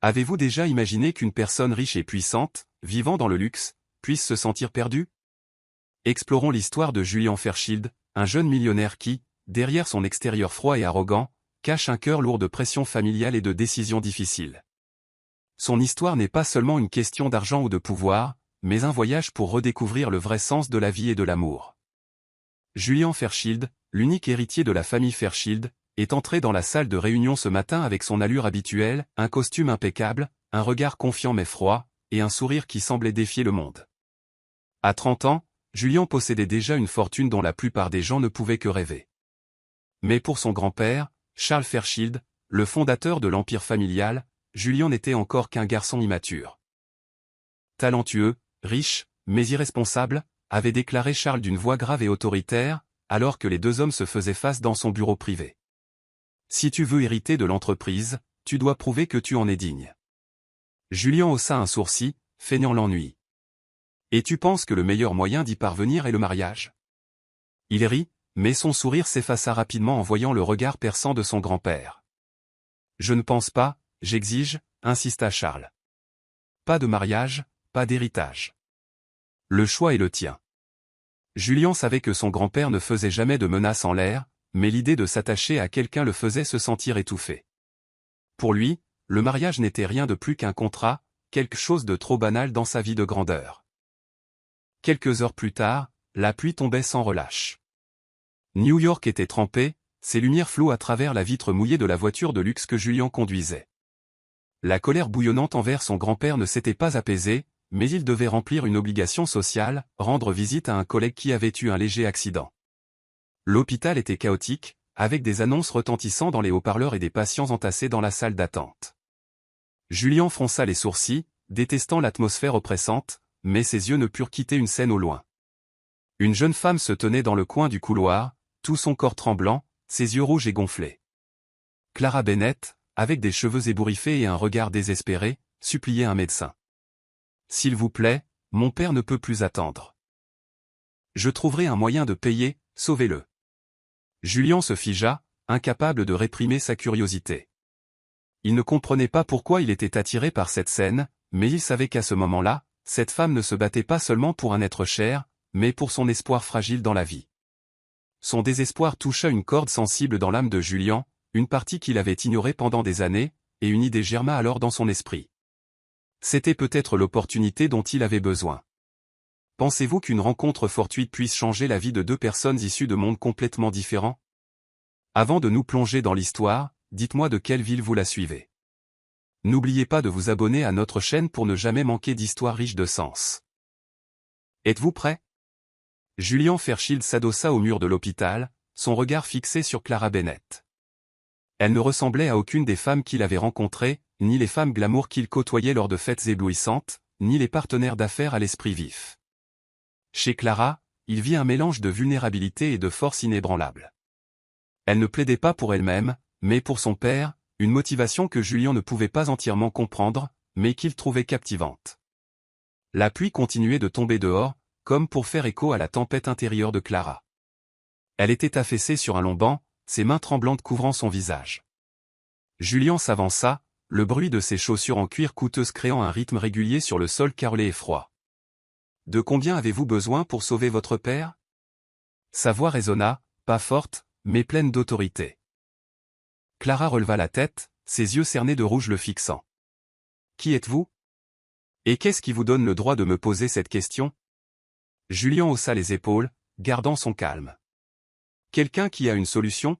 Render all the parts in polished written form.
Avez-vous déjà imaginé qu'une personne riche et puissante, vivant dans le luxe, puisse se sentir perdue? Explorons l'histoire de Julian Fairchild, un jeune millionnaire qui, derrière son extérieur froid et arrogant, cache un cœur lourd de pression familiale et de décisions difficiles. Son histoire n'est pas seulement une question d'argent ou de pouvoir, mais un voyage pour redécouvrir le vrai sens de la vie et de l'amour. Julian Fairchild, l'unique héritier de la famille Fairchild, est entré dans la salle de réunion ce matin avec son allure habituelle, un costume impeccable, un regard confiant mais froid, et un sourire qui semblait défier le monde. À 30 ans, Julian possédait déjà une fortune dont la plupart des gens ne pouvaient que rêver. Mais pour son grand-père, Charles Fairchild, le fondateur de l'empire familial, Julian n'était encore qu'un garçon immature. Talentueux, riche, mais irresponsable, avait déclaré Charles d'une voix grave et autoritaire, alors que les deux hommes se faisaient face dans son bureau privé. Si tu veux hériter de l'entreprise, tu dois prouver que tu en es digne. Julian haussa un sourcil, feignant l'ennui. Et tu penses que le meilleur moyen d'y parvenir est le mariage? Il rit, mais son sourire s'effaça rapidement en voyant le regard perçant de son grand-père. Je ne pense pas, j'exige, insista Charles. Pas de mariage, pas d'héritage. Le choix est le tien. Julian savait que son grand-père ne faisait jamais de menaces en l'air, mais l'idée de s'attacher à quelqu'un le faisait se sentir étouffé. Pour lui, le mariage n'était rien de plus qu'un contrat, quelque chose de trop banal dans sa vie de grandeur. Quelques heures plus tard, la pluie tombait sans relâche. New York était trempée, ses lumières floues à travers la vitre mouillée de la voiture de luxe que Julian conduisait. La colère bouillonnante envers son grand-père ne s'était pas apaisée, mais il devait remplir une obligation sociale, rendre visite à un collègue qui avait eu un léger accident. L'hôpital était chaotique, avec des annonces retentissant dans les haut-parleurs et des patients entassés dans la salle d'attente. Julian fronça les sourcils, détestant l'atmosphère oppressante, mais ses yeux ne purent quitter une scène au loin. Une jeune femme se tenait dans le coin du couloir, tout son corps tremblant, ses yeux rouges et gonflés. Clara Bennett, avec des cheveux ébouriffés et un regard désespéré, suppliait un médecin. « S'il vous plaît, mon père ne peut plus attendre. Je trouverai un moyen de payer, sauvez-le. » Julian se figea, incapable de réprimer sa curiosité. Il ne comprenait pas pourquoi il était attiré par cette scène, mais il savait qu'à ce moment-là, cette femme ne se battait pas seulement pour un être cher, mais pour son espoir fragile dans la vie. Son désespoir toucha une corde sensible dans l'âme de Julian, une partie qu'il avait ignorée pendant des années, et une idée germa alors dans son esprit. C'était peut-être l'opportunité dont il avait besoin. Pensez-vous qu'une rencontre fortuite puisse changer la vie de deux personnes issues de mondes complètement différents? Avant de nous plonger dans l'histoire, dites-moi de quelle ville vous la suivez. N'oubliez pas de vous abonner à notre chaîne pour ne jamais manquer d'histoires riches de sens. Êtes-vous prêt? Julian Fairchild s'adossa au mur de l'hôpital, son regard fixé sur Clara Bennett. Elle ne ressemblait à aucune des femmes qu'il avait rencontrées, ni les femmes glamour qu'il côtoyait lors de fêtes éblouissantes, ni les partenaires d'affaires à l'esprit vif. Chez Clara, il vit un mélange de vulnérabilité et de force inébranlable. Elle ne plaidait pas pour elle-même, mais pour son père, une motivation que Julian ne pouvait pas entièrement comprendre, mais qu'il trouvait captivante. La pluie continuait de tomber dehors, comme pour faire écho à la tempête intérieure de Clara. Elle était affaissée sur un long banc, ses mains tremblantes couvrant son visage. Julian s'avança, le bruit de ses chaussures en cuir coûteuse créant un rythme régulier sur le sol carrelé et froid. « De combien avez-vous besoin pour sauver votre père » Sa voix résonna, pas forte, mais pleine d'autorité. Clara releva la tête, ses yeux cernés de rouge le fixant. « Qui êtes-vous ? Et qu'est-ce qui vous donne le droit de me poser cette question » Julian haussa les épaules, gardant son calme. « Quelqu'un qui a une solution »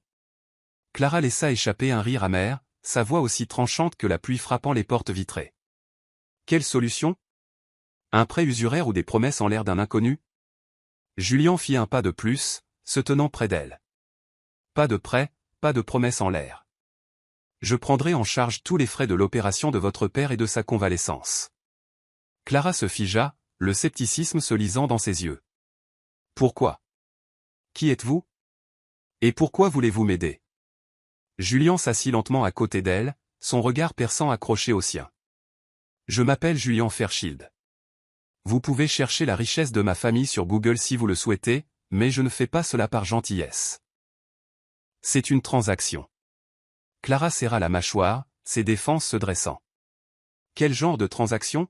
Clara laissa échapper un rire amer, sa voix aussi tranchante que la pluie frappant les portes vitrées. « Quelle solution ? Un prêt usuraire ou des promesses en l'air d'un inconnu » Julian fit un pas de plus, se tenant près d'elle. « Pas de prêt, pas de promesses en l'air. Je prendrai en charge tous les frais de l'opération de votre père et de sa convalescence. » Clara se figea, le scepticisme se lisant dans ses yeux. « Pourquoi ? Qui êtes-vous ? Et pourquoi voulez-vous m'aider » Julian s'assit lentement à côté d'elle, son regard perçant accroché au sien. « Je m'appelle Julian Fairchild. Vous pouvez chercher la richesse de ma famille sur Google si vous le souhaitez, mais je ne fais pas cela par gentillesse. C'est une transaction. » Clara serra la mâchoire, ses défenses se dressant. Quel genre de transaction?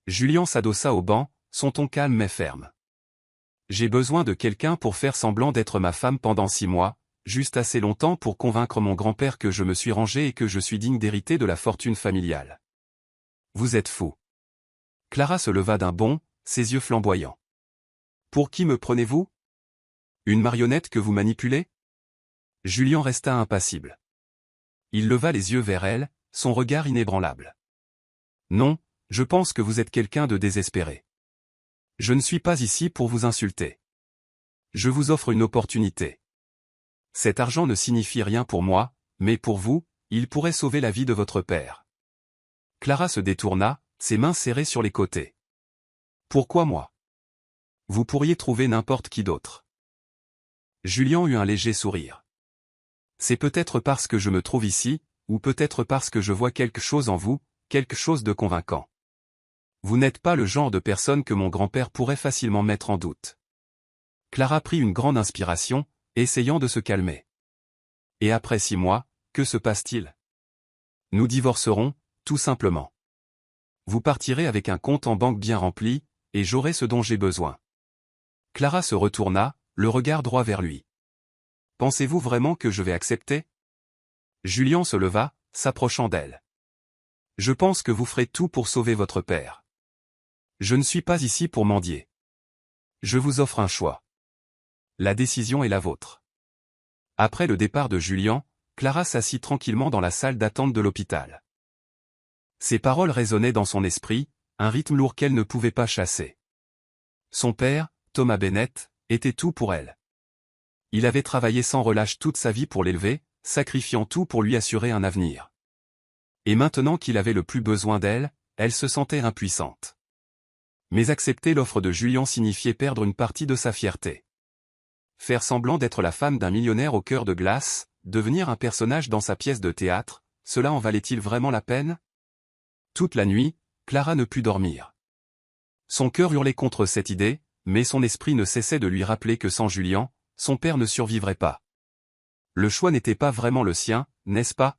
Julien s'adossa au banc, son ton calme mais ferme. J'ai besoin de quelqu'un pour faire semblant d'être ma femme pendant 6 mois, juste assez longtemps pour convaincre mon grand-père que je me suis rangé et que je suis digne d'hériter de la fortune familiale. Vous êtes fou. Clara se leva d'un bond, ses yeux flamboyants. Pour qui me prenez-vous? Une marionnette que vous manipulez? Julien resta impassible. Il leva les yeux vers elle, son regard inébranlable. Non, je pense que vous êtes quelqu'un de désespéré. Je ne suis pas ici pour vous insulter. Je vous offre une opportunité. Cet argent ne signifie rien pour moi, mais pour vous, il pourrait sauver la vie de votre père. Clara se détourna, ses mains serrées sur les côtés. Pourquoi moi? Vous pourriez trouver n'importe qui d'autre. Julien eut un léger sourire. C'est peut-être parce que je me trouve ici, ou peut-être parce que je vois quelque chose en vous, quelque chose de convaincant. Vous n'êtes pas le genre de personne que mon grand-père pourrait facilement mettre en doute. Clara prit une grande inspiration, essayant de se calmer. Et après 6 mois, que se passe-t-il? Nous divorcerons, tout simplement. Vous partirez avec un compte en banque bien rempli, et j'aurai ce dont j'ai besoin. Clara se retourna, le regard droit vers lui. Pensez-vous vraiment que je vais accepter? Julien se leva, s'approchant d'elle. Je pense que vous ferez tout pour sauver votre père. Je ne suis pas ici pour mendier. Je vous offre un choix. La décision est la vôtre. Après le départ de Julien, Clara s'assit tranquillement dans la salle d'attente de l'hôpital. Ces paroles résonnaient dans son esprit, un rythme lourd qu'elle ne pouvait pas chasser. Son père, Thomas Bennett, était tout pour elle. Il avait travaillé sans relâche toute sa vie pour l'élever, sacrifiant tout pour lui assurer un avenir. Et maintenant qu'il avait le plus besoin d'elle, elle se sentait impuissante. Mais accepter l'offre de Julien signifiait perdre une partie de sa fierté. Faire semblant d'être la femme d'un millionnaire au cœur de glace, devenir un personnage dans sa pièce de théâtre, cela en valait-il vraiment la peine? Toute la nuit, Clara ne put dormir. Son cœur hurlait contre cette idée, mais son esprit ne cessait de lui rappeler que sans Julien, son père ne survivrait pas. Le choix n'était pas vraiment le sien, n'est-ce pas?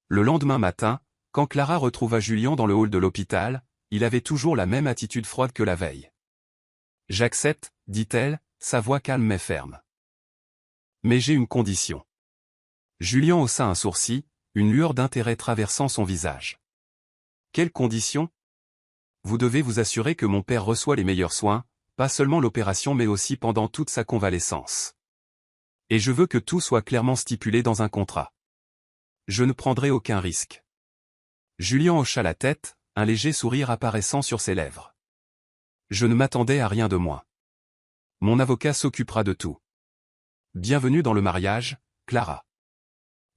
Le lendemain matin, quand Clara retrouva Julien dans le hall de l'hôpital, il avait toujours la même attitude froide que la veille. « J'accepte, dit-elle, sa voix calme mais ferme. Mais j'ai une condition. Julien haussa un sourcil, une lueur d'intérêt traversant son visage. Quelle condition? Vous devez vous assurer que mon père reçoit les meilleurs soins, pas seulement l'opération mais aussi pendant toute sa convalescence. Et je veux que tout soit clairement stipulé dans un contrat. Je ne prendrai aucun risque. Julien hocha la tête, un léger sourire apparaissant sur ses lèvres. Je ne m'attendais à rien de moins. Mon avocat s'occupera de tout. Bienvenue dans le mariage, Clara.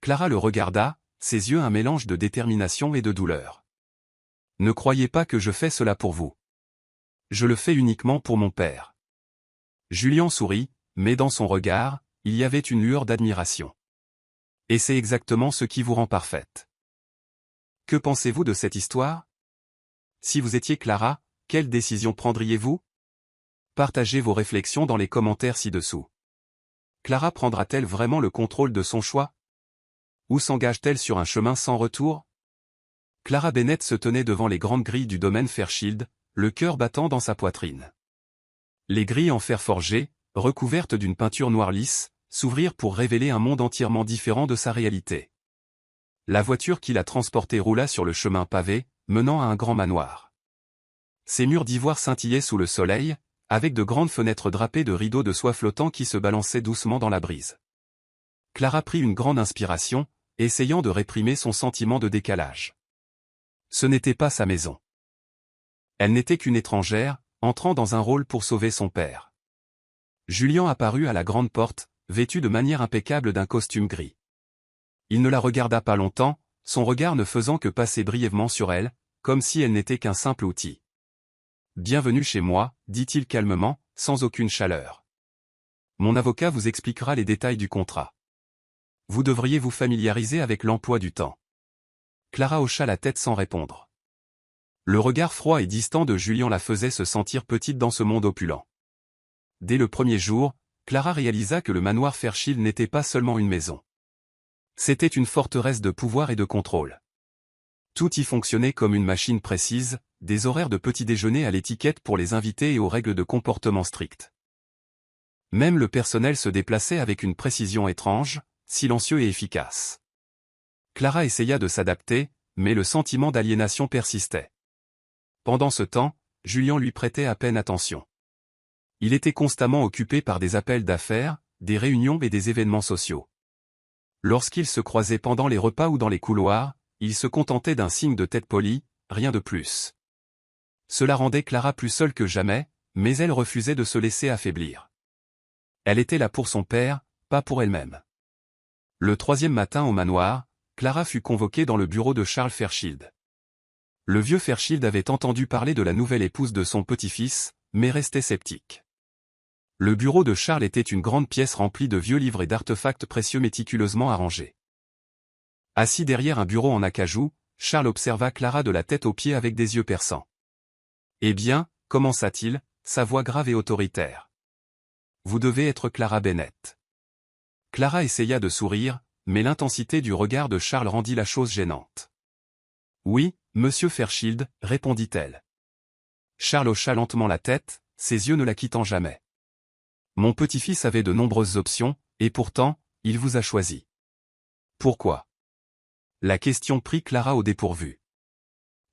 Clara le regarda, ses yeux un mélange de détermination et de douleur. Ne croyez pas que je fais cela pour vous. Je le fais uniquement pour mon père. Julien sourit, mais dans son regard, il y avait une lueur d'admiration. Et c'est exactement ce qui vous rend parfaite. Que pensez-vous de cette histoire? Si vous étiez Clara, quelle décision prendriez-vous? Partagez vos réflexions dans les commentaires ci-dessous. Clara prendra-t-elle vraiment le contrôle de son choix? Ou s'engage-t-elle sur un chemin sans retour? Clara Bennett se tenait devant les grandes grilles du domaine Fairchild, le cœur battant dans sa poitrine. Les grilles en fer forgé, recouvertes d'une peinture noire lisse, s'ouvrirent pour révéler un monde entièrement différent de sa réalité. La voiture qui la transportait roula sur le chemin pavé, menant à un grand manoir. Ses murs d'ivoire scintillaient sous le soleil, avec de grandes fenêtres drapées de rideaux de soie flottants qui se balançaient doucement dans la brise. Clara prit une grande inspiration, essayant de réprimer son sentiment de décalage. Ce n'était pas sa maison. Elle n'était qu'une étrangère, entrant dans un rôle pour sauver son père. Julien apparut à la grande porte, vêtu de manière impeccable d'un costume gris. Il ne la regarda pas longtemps, son regard ne faisant que passer brièvement sur elle, comme si elle n'était qu'un simple outil. « Bienvenue chez moi, dit-il calmement, sans aucune chaleur. Mon avocat vous expliquera les détails du contrat. Vous devriez vous familiariser avec l'emploi du temps. » Clara hocha la tête sans répondre. Le regard froid et distant de Julien la faisait se sentir petite dans ce monde opulent. Dès le premier jour, Clara réalisa que le manoir Fairchild n'était pas seulement une maison. C'était une forteresse de pouvoir et de contrôle. Tout y fonctionnait comme une machine précise, des horaires de petit déjeuner à l'étiquette pour les invités et aux règles de comportement strictes. Même le personnel se déplaçait avec une précision étrange, silencieux et efficace. Clara essaya de s'adapter, mais le sentiment d'aliénation persistait. Pendant ce temps, Julien lui prêtait à peine attention. Il était constamment occupé par des appels d'affaires, des réunions et des événements sociaux. Lorsqu'ils se croisaient pendant les repas ou dans les couloirs, il se contentait d'un signe de tête poli, rien de plus. Cela rendait Clara plus seule que jamais, mais elle refusait de se laisser affaiblir. Elle était là pour son père, pas pour elle-même. Le 3e matin au manoir, Clara fut convoquée dans le bureau de Charles Fairchild. Le vieux Fairchild avait entendu parler de la nouvelle épouse de son petit-fils, mais restait sceptique. Le bureau de Charles était une grande pièce remplie de vieux livres et d'artefacts précieux méticuleusement arrangés. Assis derrière un bureau en acajou, Charles observa Clara de la tête aux pieds avec des yeux perçants. « Eh bien, commença-t-il, sa voix grave et autoritaire. Vous devez être Clara Bennett. » Clara essaya de sourire, mais l'intensité du regard de Charles rendit la chose gênante. « Oui, monsieur Fairchild, répondit-elle. Charles hocha lentement la tête, ses yeux ne la quittant jamais. Mon petit-fils avait de nombreuses options, et pourtant, il vous a choisi. Pourquoi? La question prit Clara au dépourvu.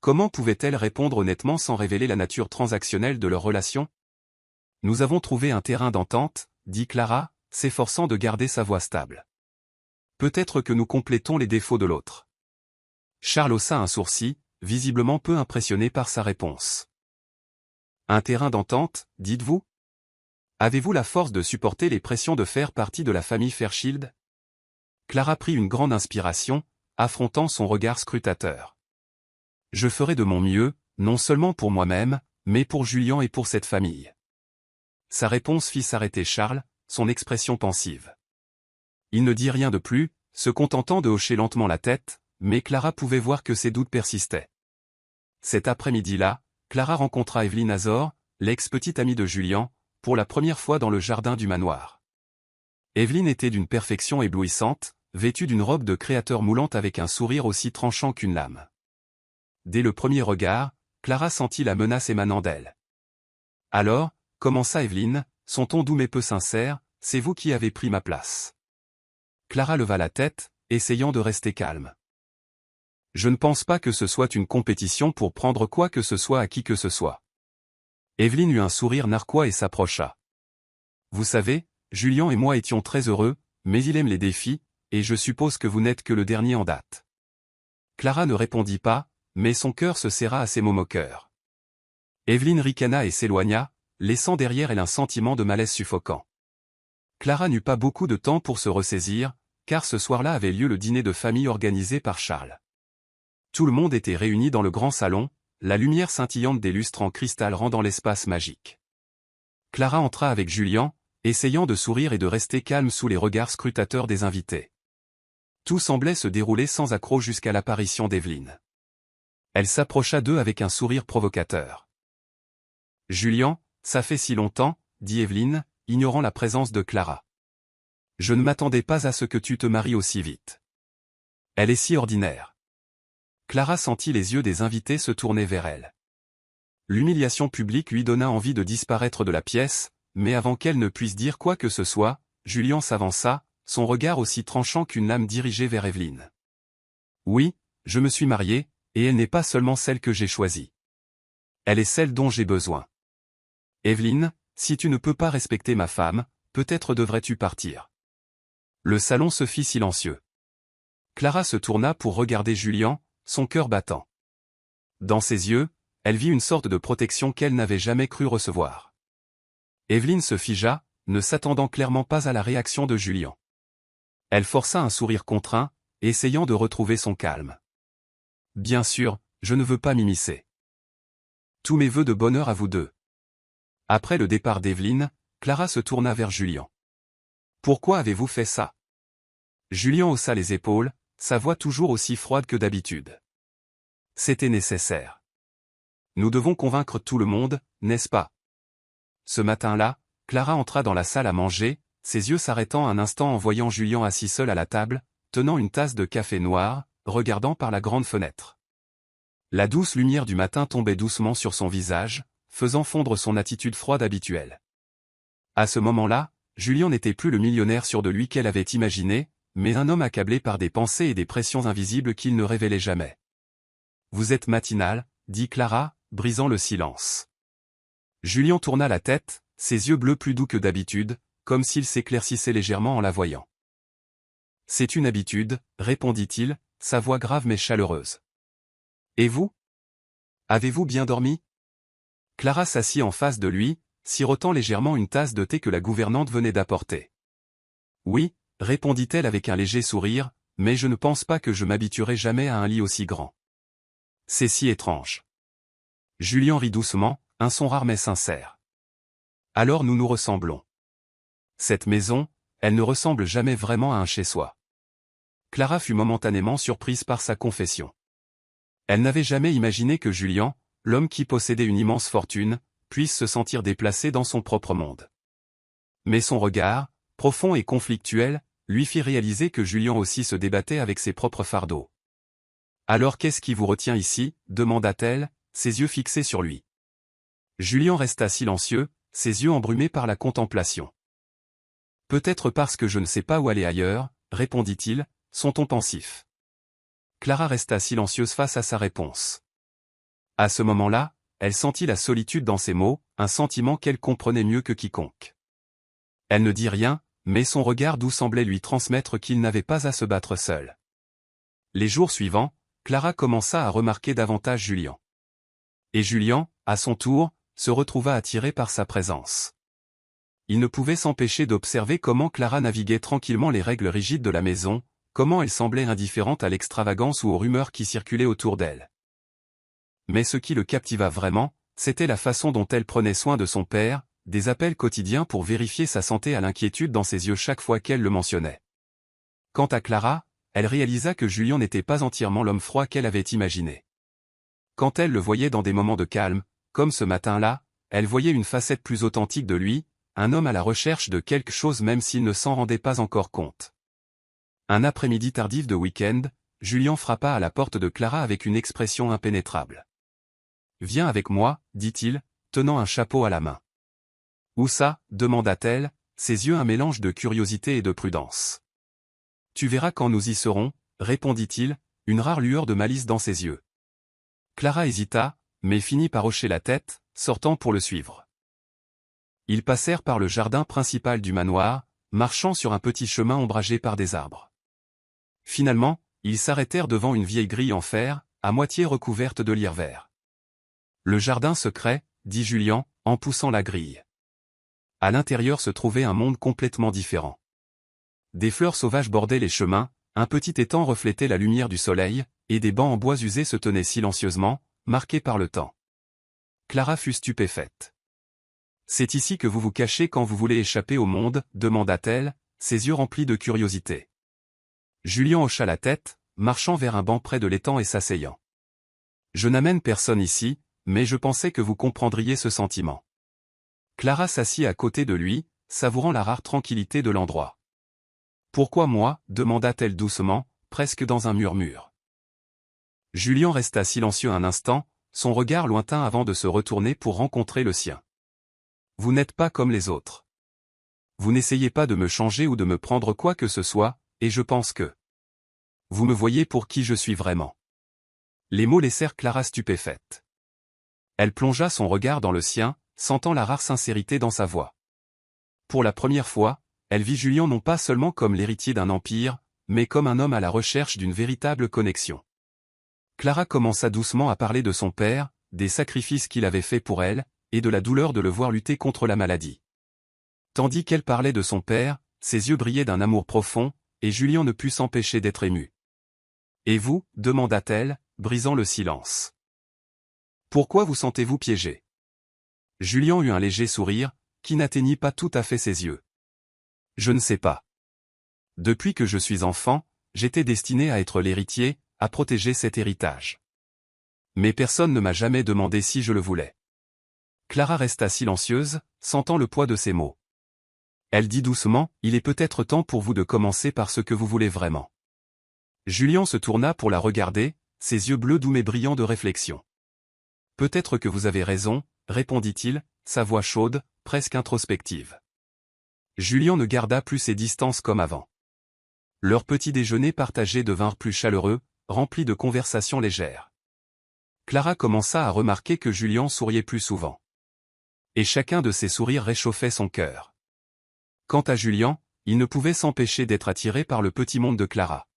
Comment pouvait-elle répondre honnêtement sans révéler la nature transactionnelle de leur relation? Nous avons trouvé un terrain d'entente, dit Clara, s'efforçant de garder sa voix stable. Peut-être que nous complétons les défauts de l'autre. Charles haussa un sourcil, visiblement peu impressionné par sa réponse. Un terrain d'entente, dites-vous? Avez-vous la force de supporter les pressions de faire partie de la famille Fairchild? Clara prit une grande inspiration, affrontant son regard scrutateur. Je ferai de mon mieux, non seulement pour moi-même, mais pour Julien et pour cette famille. Sa réponse fit s'arrêter Charles, son expression pensive. Il ne dit rien de plus, se contentant de hocher lentement la tête, mais Clara pouvait voir que ses doutes persistaient. Cet après-midi-là, Clara rencontra Evelyne Azor, l'ex-petite amie de Julien, pour la première fois dans le jardin du manoir. Evelyne était d'une perfection éblouissante, vêtue d'une robe de créateur moulante avec un sourire aussi tranchant qu'une lame. Dès le premier regard, Clara sentit la menace émanant d'elle. Alors, commença Evelyne, son ton doux mais peu sincère, c'est vous qui avez pris ma place. Clara leva la tête, essayant de rester calme. Je ne pense pas que ce soit une compétition pour prendre quoi que ce soit à qui que ce soit. Evelyne eut un sourire narquois et s'approcha. Vous savez, Julien et moi étions très heureux, mais il aime les défis, et je suppose que vous n'êtes que le dernier en date. Clara ne répondit pas, mais son cœur se serra à ces mots moqueurs. Evelyne ricana et s'éloigna, laissant derrière elle un sentiment de malaise suffocant. Clara n'eut pas beaucoup de temps pour se ressaisir, car ce soir-là avait lieu le dîner de famille organisé par Charles. Tout le monde était réuni dans le grand salon, la lumière scintillante des lustres en cristal rendant l'espace magique. Clara entra avec Julien, essayant de sourire et de rester calme sous les regards scrutateurs des invités. Tout semblait se dérouler sans accroc jusqu'à l'apparition d'Evelyne. Elle s'approcha d'eux avec un sourire provocateur. « Julien, ça fait si longtemps, » dit Evelyne, ignorant la présence de Clara. « Je ne m'attendais pas à ce que tu te maries aussi vite. Elle est si ordinaire. » Clara sentit les yeux des invités se tourner vers elle. L'humiliation publique lui donna envie de disparaître de la pièce, mais avant qu'elle ne puisse dire quoi que ce soit, Julien s'avança, son regard aussi tranchant qu'une lame dirigée vers Evelyne. « Oui, je me suis marié, et elle n'est pas seulement celle que j'ai choisie. Elle est celle dont j'ai besoin. Evelyne, si tu ne peux pas respecter ma femme, peut-être devrais-tu partir. » Le salon se fit silencieux. Clara se tourna pour regarder Julien, son cœur battant. Dans ses yeux, elle vit une sorte de protection qu'elle n'avait jamais cru recevoir. Evelyne se figea, ne s'attendant clairement pas à la réaction de Julien. Elle força un sourire contraint, essayant de retrouver son calme. « Bien sûr, je ne veux pas m'immiscer. Tous mes vœux de bonheur à vous deux. » Après le départ d'Evelyne, Clara se tourna vers Julien. « Pourquoi avez-vous fait ça ?» Julien haussa les épaules, sa voix toujours aussi froide que d'habitude. « C'était nécessaire. Nous devons convaincre tout le monde, n'est-ce pas ?» Ce matin-là, Clara entra dans la salle à manger, ses yeux s'arrêtant un instant en voyant Julien assis seul à la table, tenant une tasse de café noir, regardant par la grande fenêtre. La douce lumière du matin tombait doucement sur son visage, faisant fondre son attitude froide habituelle. À ce moment-là, Julien n'était plus le millionnaire sûr de lui qu'elle avait imaginé, mais un homme accablé par des pensées et des pressions invisibles qu'il ne révélait jamais. « Vous êtes matinal », dit Clara, brisant le silence. Julien tourna la tête, ses yeux bleus plus doux que d'habitude, comme s'ils s'éclaircissaient légèrement en la voyant. « C'est une habitude, » répondit-il, sa voix grave mais chaleureuse. « Et vous? Avez-vous bien dormi ?» Clara s'assit en face de lui, sirotant légèrement une tasse de thé que la gouvernante venait d'apporter. « Oui, » répondit-elle avec un léger sourire, « mais je ne pense pas que je m'habituerai jamais à un lit aussi grand. C'est si étrange. » Julien rit doucement, un son rare mais sincère. « Alors nous nous ressemblons. Cette maison, elle ne ressemble jamais vraiment à un chez-soi. » Clara fut momentanément surprise par sa confession. Elle n'avait jamais imaginé que Julien, l'homme qui possédait une immense fortune, puisse se sentir déplacé dans son propre monde. Mais son regard, profond et conflictuel, lui fit réaliser que Julien aussi se débattait avec ses propres fardeaux. « Alors qu'est-ce qui vous retient ici ?» demanda-t-elle, ses yeux fixés sur lui. Julien resta silencieux, ses yeux embrumés par la contemplation. « Peut-être parce que je ne sais pas où aller ailleurs, » répondit-il, son ton pensif. Clara resta silencieuse face à sa réponse. À ce moment-là, elle sentit la solitude dans ses mots, un sentiment qu'elle comprenait mieux que quiconque. Elle ne dit rien, mais son regard doux semblait lui transmettre qu'il n'avait pas à se battre seul. Les jours suivants, Clara commença à remarquer davantage Julien. Et Julien, à son tour, se retrouva attiré par sa présence. Il ne pouvait s'empêcher d'observer comment Clara naviguait tranquillement les règles rigides de la maison, comment elle semblait indifférente à l'extravagance ou aux rumeurs qui circulaient autour d'elle. Mais ce qui le captiva vraiment, c'était la façon dont elle prenait soin de son père, des appels quotidiens pour vérifier sa santé à l'inquiétude dans ses yeux chaque fois qu'elle le mentionnait. Quant à Clara, elle réalisa que Julien n'était pas entièrement l'homme froid qu'elle avait imaginé. Quand elle le voyait dans des moments de calme, comme ce matin-là, elle voyait une facette plus authentique de lui, un homme à la recherche de quelque chose même s'il ne s'en rendait pas encore compte. Un après-midi tardif de week-end, Julien frappa à la porte de Clara avec une expression impénétrable. « Viens avec moi, dit-il, tenant un chapeau à la main. »« Où ça ?» demanda-t-elle, ses yeux un mélange de curiosité et de prudence. « Tu verras quand nous y serons, » répondit-il, une rare lueur de malice dans ses yeux. Clara hésita, mais finit par hocher la tête, sortant pour le suivre. Ils passèrent par le jardin principal du manoir, marchant sur un petit chemin ombragé par des arbres. Finalement, ils s'arrêtèrent devant une vieille grille en fer, à moitié recouverte de lierre vert. « Le jardin secret » dit Julien, en poussant la grille. À l'intérieur se trouvait un monde complètement différent. Des fleurs sauvages bordaient les chemins, un petit étang reflétait la lumière du soleil, et des bancs en bois usés se tenaient silencieusement, marqués par le temps. Clara fut stupéfaite. « C'est ici que vous vous cachez quand vous voulez échapper au monde ?» demanda-t-elle, ses yeux remplis de curiosité. Julien hocha la tête, marchant vers un banc près de l'étang et s'asseyant. « Je n'amène personne ici, mais je pensais que vous comprendriez ce sentiment. » Clara s'assit à côté de lui, savourant la rare tranquillité de l'endroit. « Pourquoi moi ?» demanda-t-elle doucement, presque dans un murmure. Julien resta silencieux un instant, son regard lointain avant de se retourner pour rencontrer le sien. « Vous n'êtes pas comme les autres. Vous n'essayez pas de me changer ou de me prendre quoi que ce soit, et je pense que vous me voyez pour qui je suis vraiment. » Les mots laissèrent Clara stupéfaite. Elle plongea son regard dans le sien, sentant la rare sincérité dans sa voix. Pour la première fois, elle vit Julien non pas seulement comme l'héritier d'un empire, mais comme un homme à la recherche d'une véritable connexion. Clara commença doucement à parler de son père, des sacrifices qu'il avait faits pour elle, et de la douleur de le voir lutter contre la maladie. Tandis qu'elle parlait de son père, ses yeux brillaient d'un amour profond, et Julien ne put s'empêcher d'être ému. « Et vous ?» demanda-t-elle, brisant le silence. « Pourquoi vous sentez-vous piégé ?» Julien eut un léger sourire, qui n'atteignit pas tout à fait ses yeux. « Je ne sais pas. Depuis que je suis enfant, j'étais destiné à être l'héritier, à protéger cet héritage. Mais personne ne m'a jamais demandé si je le voulais. » Clara resta silencieuse, sentant le poids de ses mots. Elle dit doucement, « Il est peut-être temps pour vous de commencer par ce que vous voulez vraiment. » Julien se tourna pour la regarder, ses yeux bleus doux mais brillants de réflexion. « Peut-être que vous avez raison, répondit-il, sa voix chaude, presque introspective. Julien ne garda plus ses distances comme avant. Leur petit déjeuner partagé devinrent plus chaleureux, rempli de conversations légères. Clara commença à remarquer que Julien souriait plus souvent. Et chacun de ses sourires réchauffait son cœur. Quant à Julien, il ne pouvait s'empêcher d'être attiré par le petit monde de Clara.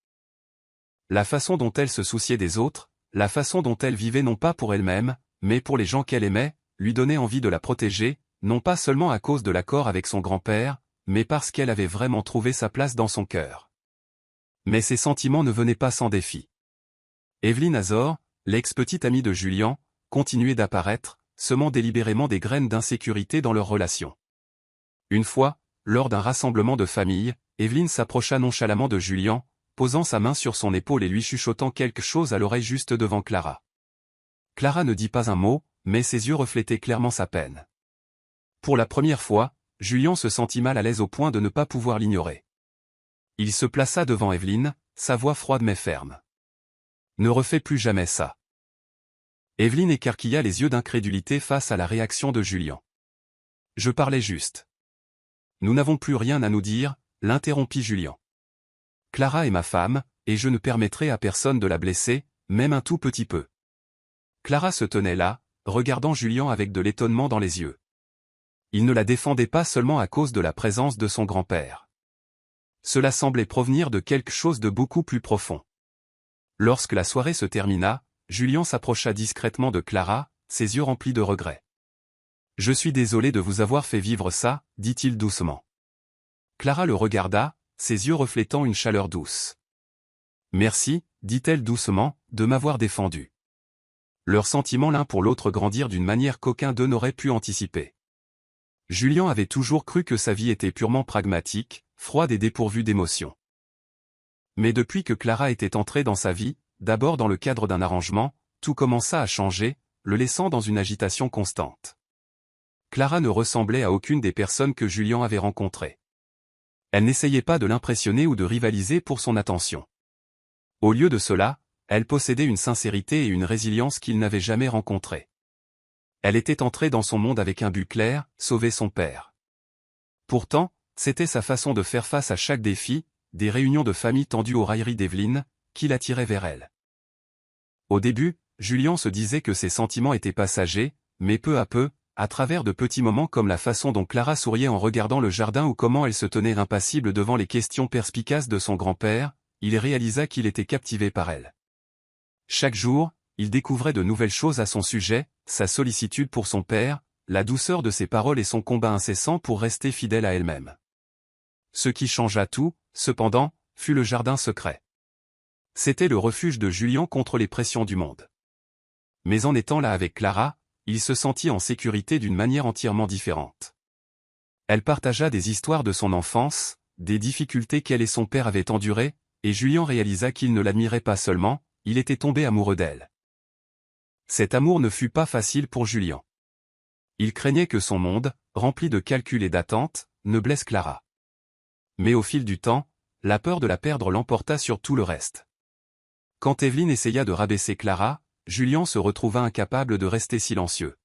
La façon dont elle se souciait des autres, la façon dont elle vivait non pas pour elle-même, mais pour les gens qu'elle aimait, lui donnait envie de la protéger, non pas seulement à cause de l'accord avec son grand-père, mais parce qu'elle avait vraiment trouvé sa place dans son cœur. Mais ces sentiments ne venaient pas sans défi. Evelyne Azor, l'ex-petite amie de Julien, continuait d'apparaître, semant délibérément des graines d'insécurité dans leur relation. Une fois, lors d'un rassemblement de famille, Evelyne s'approcha nonchalamment de Julien, posant sa main sur son épaule et lui chuchotant quelque chose à l'oreille juste devant Clara. Clara ne dit pas un mot, mais ses yeux reflétaient clairement sa peine. Pour la première fois, Julien se sentit mal à l'aise au point de ne pas pouvoir l'ignorer. Il se plaça devant Evelyne, sa voix froide mais ferme. « Ne refais plus jamais ça. » Evelyne écarquilla les yeux d'incrédulité face à la réaction de Julien. « Je parlais juste. »« Nous n'avons plus rien à nous dire, » l'interrompit Julien. « Clara est ma femme, et je ne permettrai à personne de la blesser, même un tout petit peu. » Clara se tenait là, regardant Julien avec de l'étonnement dans les yeux. Il ne la défendait pas seulement à cause de la présence de son grand-père. Cela semblait provenir de quelque chose de beaucoup plus profond. Lorsque la soirée se termina, Julien s'approcha discrètement de Clara, ses yeux remplis de regret. « Je suis désolé de vous avoir fait vivre ça, » dit-il doucement. Clara le regarda, ses yeux reflétant une chaleur douce. « Merci, » dit-elle doucement, « de m'avoir défendu. » Leurs sentiments l'un pour l'autre grandirent d'une manière qu'aucun d'eux n'aurait pu anticiper. Julien avait toujours cru que sa vie était purement pragmatique, froide et dépourvue d'émotions. Mais depuis que Clara était entrée dans sa vie, d'abord dans le cadre d'un arrangement, tout commença à changer, le laissant dans une agitation constante. Clara ne ressemblait à aucune des personnes que Julien avait rencontrées. Elle n'essayait pas de l'impressionner ou de rivaliser pour son attention. Au lieu de cela, elle possédait une sincérité et une résilience qu'il n'avait jamais rencontrées. Elle était entrée dans son monde avec un but clair, sauver son père. Pourtant, c'était sa façon de faire face à chaque défi, des réunions de famille tendues aux railleries d'Evelyne, qui l'attirait vers elle. Au début, Julien se disait que ses sentiments étaient passagers, mais peu à peu, à travers de petits moments comme la façon dont Clara souriait en regardant le jardin ou comment elle se tenait impassible devant les questions perspicaces de son grand-père, il réalisa qu'il était captivé par elle. Chaque jour, il découvrait de nouvelles choses à son sujet, sa sollicitude pour son père, la douceur de ses paroles et son combat incessant pour rester fidèle à elle-même. Ce qui changea tout, cependant, fut le jardin secret. C'était le refuge de Julien contre les pressions du monde. Mais en étant là avec Clara, il se sentit en sécurité d'une manière entièrement différente. Elle partagea des histoires de son enfance, des difficultés qu'elle et son père avaient endurées, et Julien réalisa qu'il ne l'admirait pas seulement, il était tombé amoureux d'elle. Cet amour ne fut pas facile pour Julien. Il craignait que son monde, rempli de calculs et d'attentes, ne blesse Clara. Mais au fil du temps, la peur de la perdre l'emporta sur tout le reste. Quand Evelyne essaya de rabaisser Clara, Julien se retrouva incapable de rester silencieux.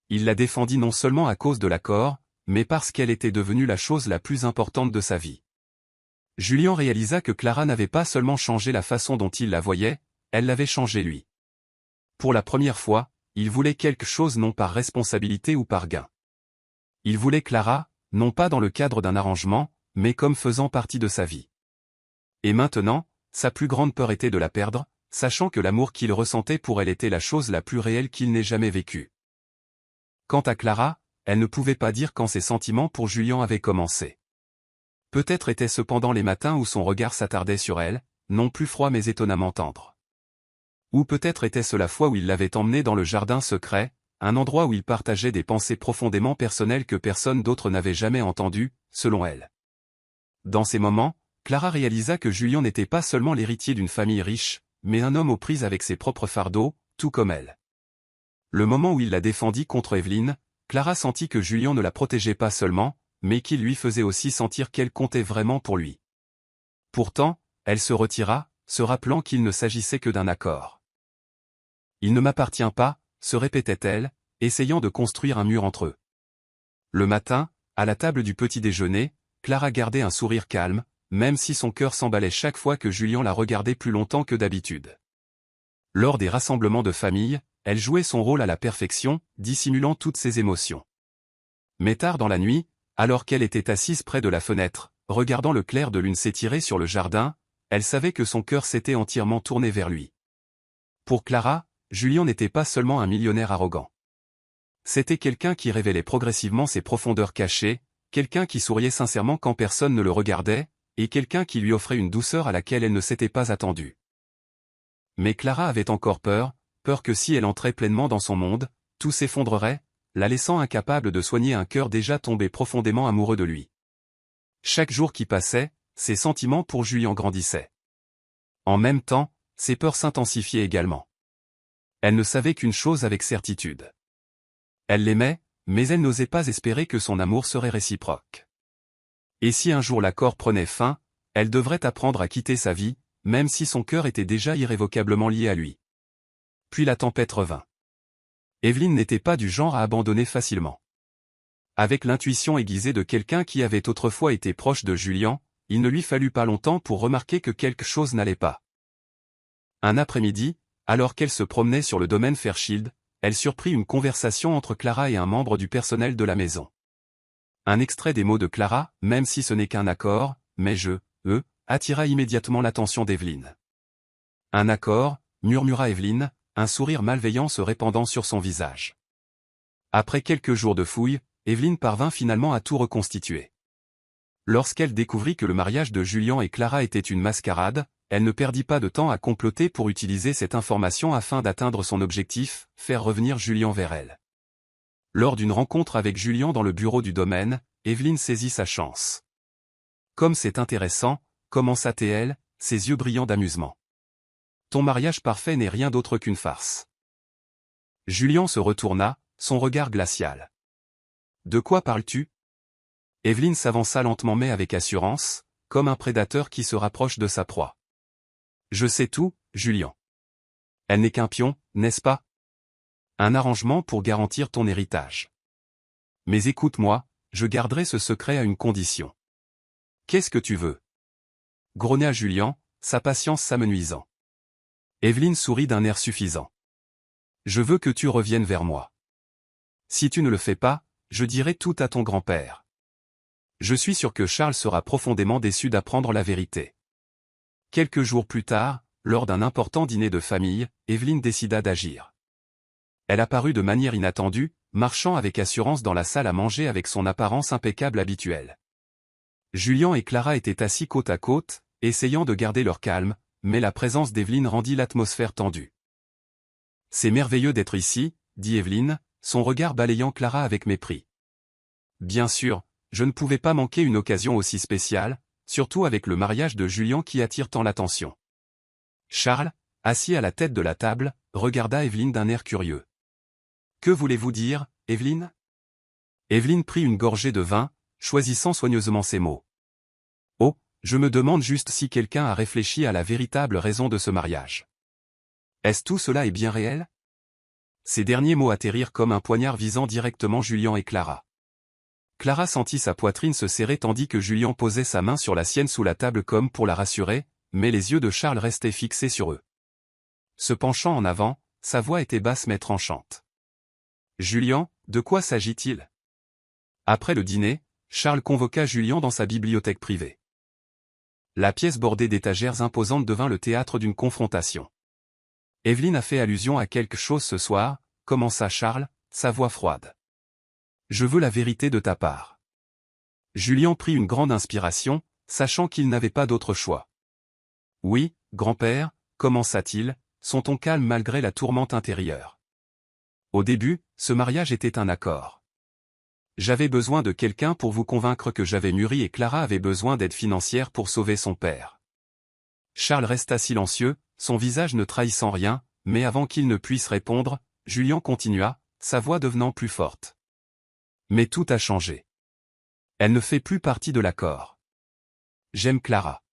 Il la défendit non seulement à cause de l'accord, mais parce qu'elle était devenue la chose la plus importante de sa vie. Julien réalisa que Clara n'avait pas seulement changé la façon dont il la voyait, elle l'avait changé lui. Pour la première fois, il voulait quelque chose non par responsabilité ou par gain. Il voulait Clara, non pas dans le cadre d'un arrangement, mais comme faisant partie de sa vie. Et maintenant, sa plus grande peur était de la perdre, sachant que l'amour qu'il ressentait pour elle était la chose la plus réelle qu'il n'ait jamais vécue. Quant à Clara, elle ne pouvait pas dire quand ses sentiments pour Julien avaient commencé. Peut-être étaient cependant les matins où son regard s'attardait sur elle, non plus froid mais étonnamment tendre. Ou peut-être était-ce la fois où il l'avait emmenée dans le jardin secret, un endroit où il partageait des pensées profondément personnelles que personne d'autre n'avait jamais entendues, selon elle. Dans ces moments, Clara réalisa que Julien n'était pas seulement l'héritier d'une famille riche, mais un homme aux prises avec ses propres fardeaux, tout comme elle. Le moment où il la défendit contre Evelyne, Clara sentit que Julien ne la protégeait pas seulement, mais qu'il lui faisait aussi sentir qu'elle comptait vraiment pour lui. Pourtant, elle se retira, se rappelant qu'il ne s'agissait que d'un accord. Il ne m'appartient pas, se répétait-elle, essayant de construire un mur entre eux. Le matin, à la table du petit déjeuner, Clara gardait un sourire calme, même si son cœur s'emballait chaque fois que Julien la regardait plus longtemps que d'habitude. Lors des rassemblements de famille, elle jouait son rôle à la perfection, dissimulant toutes ses émotions. Mais tard dans la nuit, alors qu'elle était assise près de la fenêtre, regardant le clair de lune s'étirer sur le jardin, elle savait que son cœur s'était entièrement tourné vers lui. Pour Clara, Julien n'était pas seulement un millionnaire arrogant. C'était quelqu'un qui révélait progressivement ses profondeurs cachées, quelqu'un qui souriait sincèrement quand personne ne le regardait, et quelqu'un qui lui offrait une douceur à laquelle elle ne s'était pas attendue. Mais Clara avait encore peur que si elle entrait pleinement dans son monde, tout s'effondrerait, la laissant incapable de soigner un cœur déjà tombé profondément amoureux de lui. Chaque jour qui passait, ses sentiments pour Julien grandissaient. En même temps, ses peurs s'intensifiaient également. Elle ne savait qu'une chose avec certitude. Elle l'aimait, mais elle n'osait pas espérer que son amour serait réciproque. Et si un jour l'accord prenait fin, elle devrait apprendre à quitter sa vie, même si son cœur était déjà irrévocablement lié à lui. Puis la tempête revint. Evelyne n'était pas du genre à abandonner facilement. Avec l'intuition aiguisée de quelqu'un qui avait autrefois été proche de Julien, il ne lui fallut pas longtemps pour remarquer que quelque chose n'allait pas. Un après-midi, alors qu'elle se promenait sur le domaine Fairchild, elle surprit une conversation entre Clara et un membre du personnel de la maison. Un extrait des mots de Clara, même si ce n'est qu'un accord, mais attira immédiatement l'attention d'Evelyne. Un accord, murmura Evelyne, un sourire malveillant se répandant sur son visage. Après quelques jours de fouilles, Evelyne parvint finalement à tout reconstituer. Lorsqu'elle découvrit que le mariage de Julien et Clara était une mascarade, elle ne perdit pas de temps à comploter pour utiliser cette information afin d'atteindre son objectif, faire revenir Julien vers elle. Lors d'une rencontre avec Julien dans le bureau du domaine, Evelyne saisit sa chance. Comme c'est intéressant, commença-t-elle, ses yeux brillants d'amusement. Ton mariage parfait n'est rien d'autre qu'une farce. Julien se retourna, son regard glacial. De quoi parles-tu? Evelyne s'avança lentement mais avec assurance, comme un prédateur qui se rapproche de sa proie. Je sais tout, Julien. Elle n'est qu'un pion, n'est-ce pas? Un arrangement pour garantir ton héritage. Mais écoute-moi, je garderai ce secret à une condition. Qu'est-ce que tu veux? Grogna Julien, sa patience s'amenuisant. Evelyne sourit d'un air suffisant. Je veux que tu reviennes vers moi. Si tu ne le fais pas, je dirai tout à ton grand-père. Je suis sûr que Charles sera profondément déçu d'apprendre la vérité. Quelques jours plus tard, lors d'un important dîner de famille, Evelyne décida d'agir. Elle apparut de manière inattendue, marchant avec assurance dans la salle à manger avec son apparence impeccable habituelle. Julien et Clara étaient assis côte à côte, essayant de garder leur calme, mais la présence d'Evelyne rendit l'atmosphère tendue. C'est merveilleux d'être ici, dit Evelyne, son regard balayant Clara avec mépris. Bien sûr, je ne pouvais pas manquer une occasion aussi spéciale, surtout avec le mariage de Julien qui attire tant l'attention. Charles, assis à la tête de la table, regarda Evelyne d'un air curieux. Que voulez-vous dire, Evelyne? Evelyne prit une gorgée de vin, choisissant soigneusement ses mots. Oh, je me demande juste si quelqu'un a réfléchi à la véritable raison de ce mariage. Est-ce tout cela est bien réel? Ces derniers mots atterrirent comme un poignard visant directement Julien et Clara. Clara sentit sa poitrine se serrer tandis que Julien posait sa main sur la sienne sous la table comme pour la rassurer, mais les yeux de Charles restaient fixés sur eux. Se penchant en avant, sa voix était basse mais tranchante. Julien, de quoi s'agit-il? Après le dîner, Charles convoqua Julien dans sa bibliothèque privée. La pièce bordée d'étagères imposantes devint le théâtre d'une confrontation. Evelyne a fait allusion à quelque chose ce soir, commença Charles, sa voix froide. Je veux la vérité de ta part. Julien prit une grande inspiration, sachant qu'il n'avait pas d'autre choix. Oui, grand-père, commença-t-il, son ton calme malgré la tourmente intérieure. Au début, ce mariage était un accord. J'avais besoin de quelqu'un pour vous convaincre que j'avais mûri et Clara avait besoin d'aide financière pour sauver son père. Charles resta silencieux, son visage ne trahissant rien, mais avant qu'il ne puisse répondre, Julien continua, sa voix devenant plus forte. Mais tout a changé. Elle ne fait plus partie de l'accord. J'aime Clara.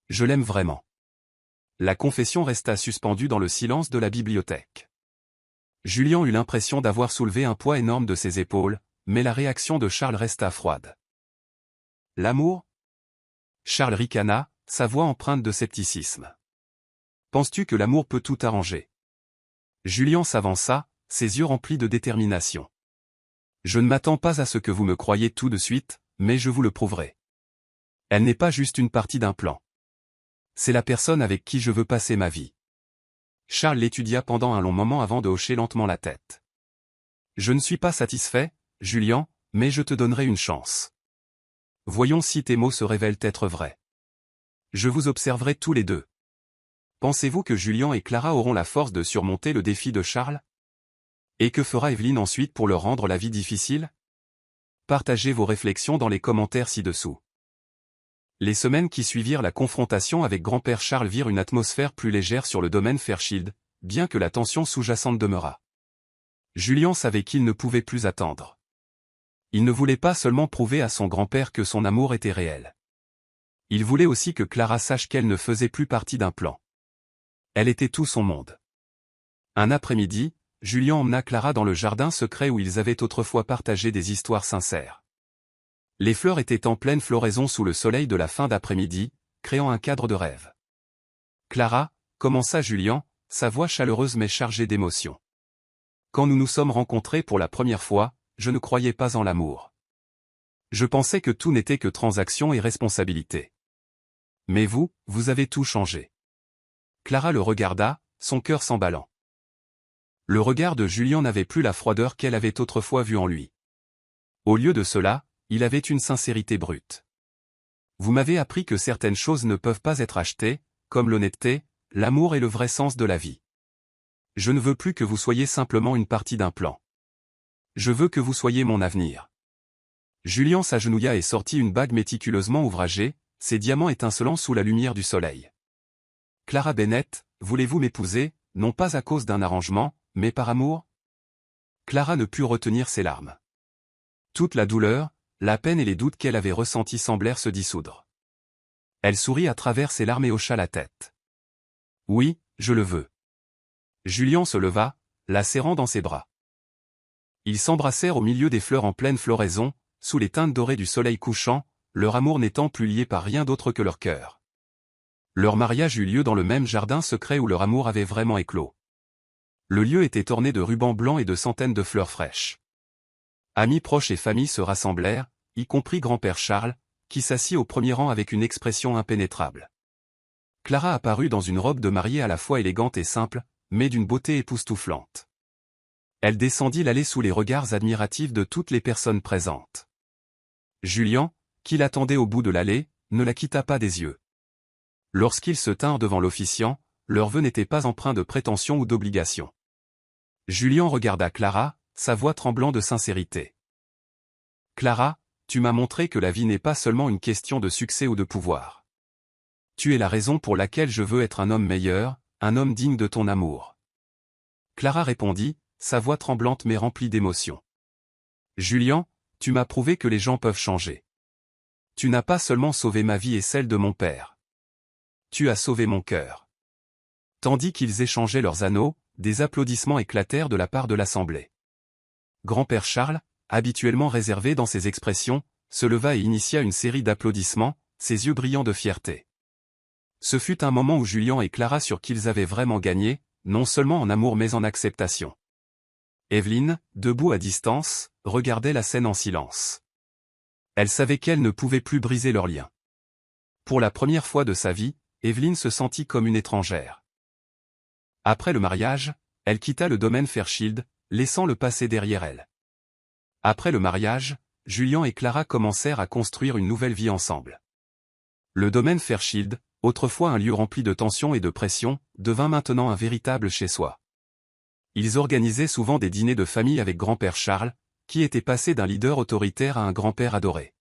Je l'aime vraiment. La confession resta suspendue dans le silence de la bibliothèque. Julien eut l'impression d'avoir soulevé un poids énorme de ses épaules, mais la réaction de Charles resta froide. L'amour? Charles ricana, sa voix empreinte de scepticisme. Penses-tu que l'amour peut tout arranger? Julien s'avança, ses yeux remplis de détermination. Je ne m'attends pas à ce que vous me croyiez tout de suite, mais je vous le prouverai. Elle n'est pas juste une partie d'un plan. C'est la personne avec qui je veux passer ma vie. Charles l'étudia pendant un long moment avant de hocher lentement la tête. Je ne suis pas satisfait, Julien, mais je te donnerai une chance. Voyons si tes mots se révèlent être vrais. Je vous observerai tous les deux. Pensez-vous que Julien et Clara auront la force de surmonter le défi de Charles? Et que fera Evelyne ensuite pour leur rendre la vie difficile? Partagez vos réflexions dans les commentaires ci-dessous. Les semaines qui suivirent la confrontation avec grand-père Charles virent une atmosphère plus légère sur le domaine Fairchild, bien que la tension sous-jacente demeurât. Julien savait qu'il ne pouvait plus attendre. Il ne voulait pas seulement prouver à son grand-père que son amour était réel. Il voulait aussi que Clara sache qu'elle ne faisait plus partie d'un plan. Elle était tout son monde. Un après-midi, Julien emmena Clara dans le jardin secret où ils avaient autrefois partagé des histoires sincères. Les fleurs étaient en pleine floraison sous le soleil de la fin d'après-midi, créant un cadre de rêve. Clara, commença Julien, sa voix chaleureuse mais chargée d'émotion. Quand nous nous sommes rencontrés pour la première fois, je ne croyais pas en l'amour. Je pensais que tout n'était que transaction et responsabilité. Mais vous, vous avez tout changé. Clara le regarda, son cœur s'emballant. Le regard de Julien n'avait plus la froideur qu'elle avait autrefois vue en lui. Au lieu de cela, il avait une sincérité brute. Vous m'avez appris que certaines choses ne peuvent pas être achetées, comme l'honnêteté, l'amour et le vrai sens de la vie. Je ne veux plus que vous soyez simplement une partie d'un plan. Je veux que vous soyez mon avenir. Julien s'agenouilla et sortit une bague méticuleusement ouvragée, ses diamants étincelant sous la lumière du soleil. Clara Bennett, voulez-vous m'épouser, non pas à cause d'un arrangement, mais par amour? Clara ne put retenir ses larmes. Toute la douleur, la peine et les doutes qu'elle avait ressentis semblèrent se dissoudre. Elle sourit à travers ses larmes et hocha la tête. Oui, je le veux. Julien se leva, la serrant dans ses bras. Ils s'embrassèrent au milieu des fleurs en pleine floraison, sous les teintes dorées du soleil couchant, leur amour n'étant plus lié par rien d'autre que leur cœur. Leur mariage eut lieu dans le même jardin secret où leur amour avait vraiment éclos. Le lieu était orné de rubans blancs et de centaines de fleurs fraîches. Amis proches et familles se rassemblèrent, y compris grand-père Charles, qui s'assit au premier rang avec une expression impénétrable. Clara apparut dans une robe de mariée à la fois élégante et simple, mais d'une beauté époustouflante. Elle descendit l'allée sous les regards admiratifs de toutes les personnes présentes. Julien, qui l'attendait au bout de l'allée, ne la quitta pas des yeux. Lorsqu'ils se tinrent devant l'officiant, leur vœu n'était pas empreint de prétention ou d'obligation. Julien regarda Clara, sa voix tremblant de sincérité. Clara, tu m'as montré que la vie n'est pas seulement une question de succès ou de pouvoir. Tu es la raison pour laquelle je veux être un homme meilleur, un homme digne de ton amour. Clara répondit, sa voix tremblante mais remplie d'émotion. Julien, tu m'as prouvé que les gens peuvent changer. Tu n'as pas seulement sauvé ma vie et celle de mon père. Tu as sauvé mon cœur. Tandis qu'ils échangeaient leurs anneaux, des applaudissements éclatèrent de la part de l'assemblée. Grand-père Charles, habituellement réservé dans ses expressions, se leva et initia une série d'applaudissements, ses yeux brillants de fierté. Ce fut un moment où Julien et Clara surent qu'ils avaient vraiment gagné, non seulement en amour mais en acceptation. Evelyne, debout à distance, regardait la scène en silence. Elle savait qu'elle ne pouvait plus briser leur lien. Pour la première fois de sa vie, Evelyne se sentit comme une étrangère. Après le mariage, elle quitta le domaine Fairchild, laissant le passé derrière elle. Après le mariage, Julien et Clara commencèrent à construire une nouvelle vie ensemble. Le domaine Fairchild, autrefois un lieu rempli de tensions et de pression, devint maintenant un véritable chez-soi. Ils organisaient souvent des dîners de famille avec grand-père Charles, qui était passé d'un leader autoritaire à un grand-père adoré.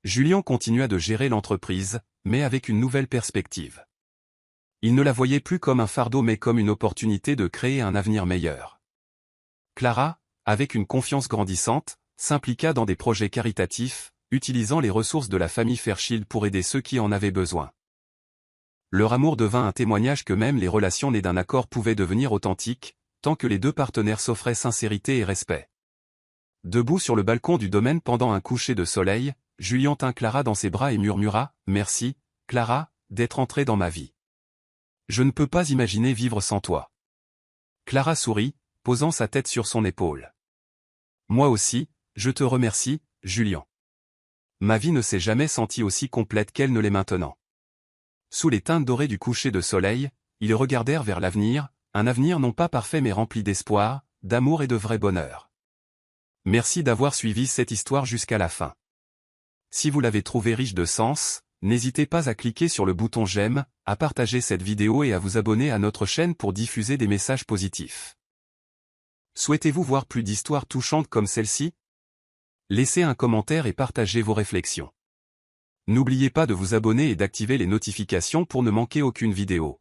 Julien continua de gérer l'entreprise, mais avec une nouvelle perspective. Il ne la voyait plus comme un fardeau mais comme une opportunité de créer un avenir meilleur. Clara, avec une confiance grandissante, s'impliqua dans des projets caritatifs, utilisant les ressources de la famille Fairchild pour aider ceux qui en avaient besoin. Leur amour devint un témoignage que même les relations nées d'un accord pouvaient devenir authentiques, tant que les deux partenaires s'offraient sincérité et respect. Debout sur le balcon du domaine pendant un coucher de soleil, Julien tint Clara dans ses bras et murmura « Merci, Clara, d'être entrée dans ma vie. Je ne peux pas imaginer vivre sans toi. » Clara sourit, posant sa tête sur son épaule. « Moi aussi, je te remercie, Julien. Ma vie ne s'est jamais sentie aussi complète qu'elle ne l'est maintenant. » Sous les teintes dorées du coucher de soleil, ils regardèrent vers l'avenir, un avenir non pas parfait mais rempli d'espoir, d'amour et de vrai bonheur. Merci d'avoir suivi cette histoire jusqu'à la fin. Si vous l'avez trouvée riche de sens, n'hésitez pas à cliquer sur le bouton j'aime, à partager cette vidéo et à vous abonner à notre chaîne pour diffuser des messages positifs. Souhaitez-vous voir plus d'histoires touchantes comme celle-ci? Laissez un commentaire et partagez vos réflexions. N'oubliez pas de vous abonner et d'activer les notifications pour ne manquer aucune vidéo.